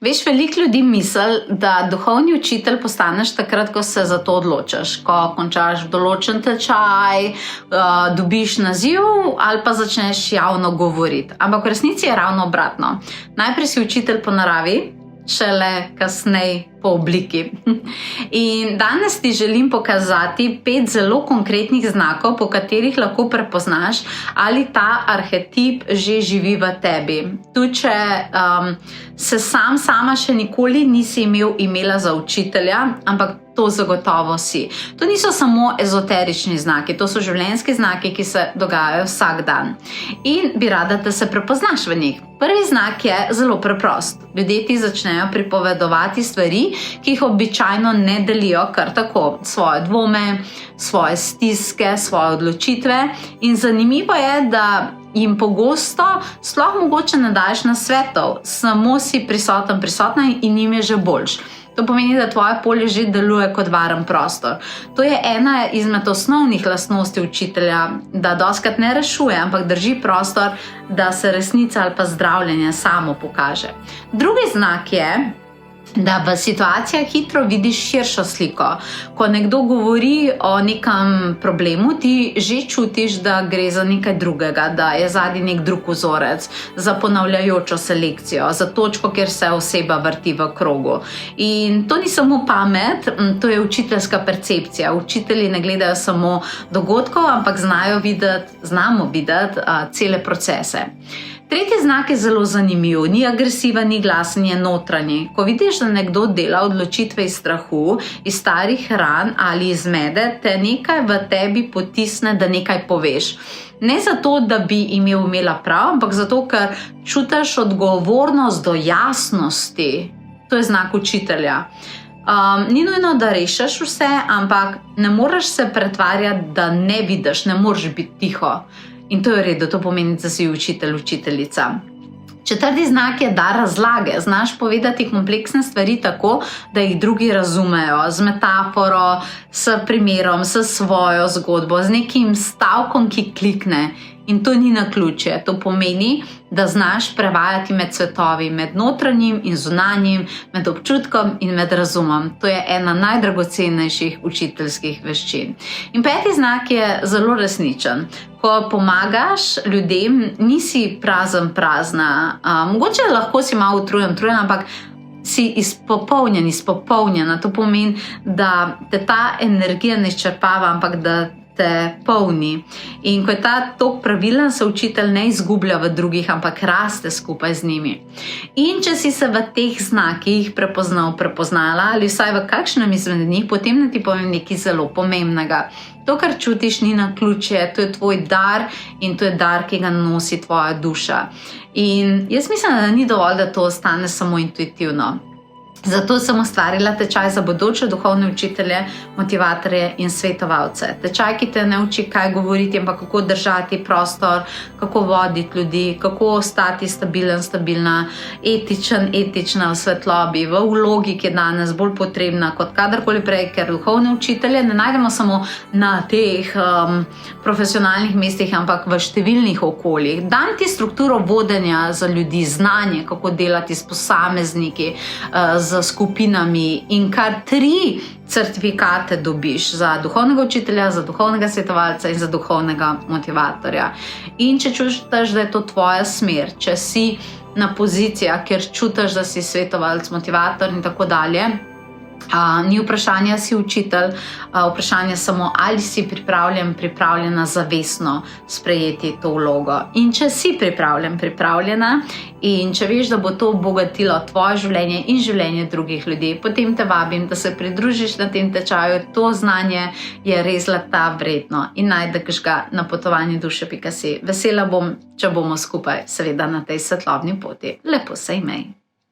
Veš, veliko ljudi misli, da duhovni učitelj postaneš takrat, ko se za to odločiš, ko končaš določen tečaj, dobiš naziv ali pa začneš javno govoriti. Ampak v resnici je ravno obratno. Najprej si učitelj po naravi, šele kasneje po obliki. In danes ti želim pokazati 5 zelo konkretnih znakov, po katerih lahko prepoznaš, ali ta arhetip že živi v tebi. Tu, če se sama še nikoli nisi imela za učitelja, ampak to zagotovo si. To niso samo ezoterični znaki, to so življenjski znaki, ki se dogajajo vsak dan. In bi rada, da se prepoznaš v njih. Prvi znak je zelo preprost. Ljudje ti začnejo pripovedovati stvari, ki jih običajno ne delijo kar tako. Svoje dvome, svoje stiske, svoje odločitve. In zanimivo je, da jim pogosto sploh mogoče ne daješ nasvetov, samo si prisotna in jim je že boljš. To pomeni, da tvoje polje že deluje kot varen prostor. To je ena izmed osnovnih lastnosti učitelja, da dostikrat ne rešuje, ampak drži prostor, da se resnica ali pa zdravljenje samo pokaže. Drugi znak je, da v situacijah hitro vidiš širšo sliko. Ko nekdo govori o nekem problemu, ti že čutiš, da gre za nekaj drugega, da je zadnji nek drug vzorec, za ponavljajočo se lekcijo, za točko, kjer se oseba vrti v krogu. In to ni samo pamet, to je učiteljska percepcija. Učitelji ne gledajo samo dogodkov, ampak znamo videti cele procese. Tretji znak je zelo zanimiv, ni agresiven, ni glasen, je notranji. Ko vidiš, da nekdo dela odločitve iz strahu, iz starih ran ali iz zmede, te nekaj v tebi potisne, da nekaj poveš. Ne zato, da bi imela prav, ampak zato, ker čutiš odgovornost do jasnosti. To je znak učitelja. Ni nujno, da rešiš vse, ampak ne moreš se pretvarjati, da ne vidiš, ne moreš biti tiho. In to je v redu, to pomeni, da si učitelj, učiteljica. Četrti znak je dar razlage. Znaš povedati kompleksne stvari tako, da jih drugi razumejo, z metaforo, s primerom, s svojo zgodbo, z nekim stavkom, ki klikne. In to ni naključje. To pomeni, da znaš prevajati med svetovi, med notranjim in zunanjim, med občutkom in med razumom. To je ena najdragocenejših učiteljskih veščin. In peti znak je zelo resničen. Ko pomagaš ljudem, nisi prazna. Mogoče lahko si malo utrujen, ampak si izpopolnjena. To pomeni, da te ta energija ne izčrpava, ampak da te polni. In ko je ta tok pravilen, se učitelj ne izgublja v drugih, ampak raste skupaj z njimi. In če si se v teh znakih prepoznala ali vsaj v kakšnem izmed njih, potem ti povem nekaj zelo pomembnega. To, kar čutiš, ni naključje, to je tvoj dar in to je dar, ki ga nosi tvoja duša. In jaz mislim, da ni dovolj, da to ostane samo intuitivno. Zato sem ustvarila tečaj za bodoče duhovne učitelje, motivatorje in svetovalce. Tečaj, ki te ne uči, kaj govoriti, ampak kako držati prostor, kako voditi ljudi, kako ostati stabilna, etična v svetlobi, v vlogi, ki je danes bolj potrebna kot kadarkoli prej, ker duhovne učitelje ne najdemo samo na teh profesionalnih mestih, ampak v številnih okoljih. Dam ti strukturo vodenja za ljudi, znanje, kako delati s posamezniki, z skupinami in kar 3 certifikate dobiš za duhovnega učitelja, za duhovnega svetovalca in za duhovnega motivatorja. In če čutiš, da je to tvoja smer, če si na pozicijah, kjer čutiš, da si svetovalc, motivator in tako dalje, ni vprašanja, si učitelj, vprašanje samo, ali si pripravljena zavestno sprejeti to vlogo. In če si pripravljena in če veš, da bo to obogatilo tvoje življenje in življenje drugih ljudi, potem te vabim, da se pridružiš na tem tečaju. To znanje je res zlata vredno in najdeš ga na potovanjuduše.si. Vesela bom, če bomo skupaj seveda na tej svetlobni poti. Lepo se imej.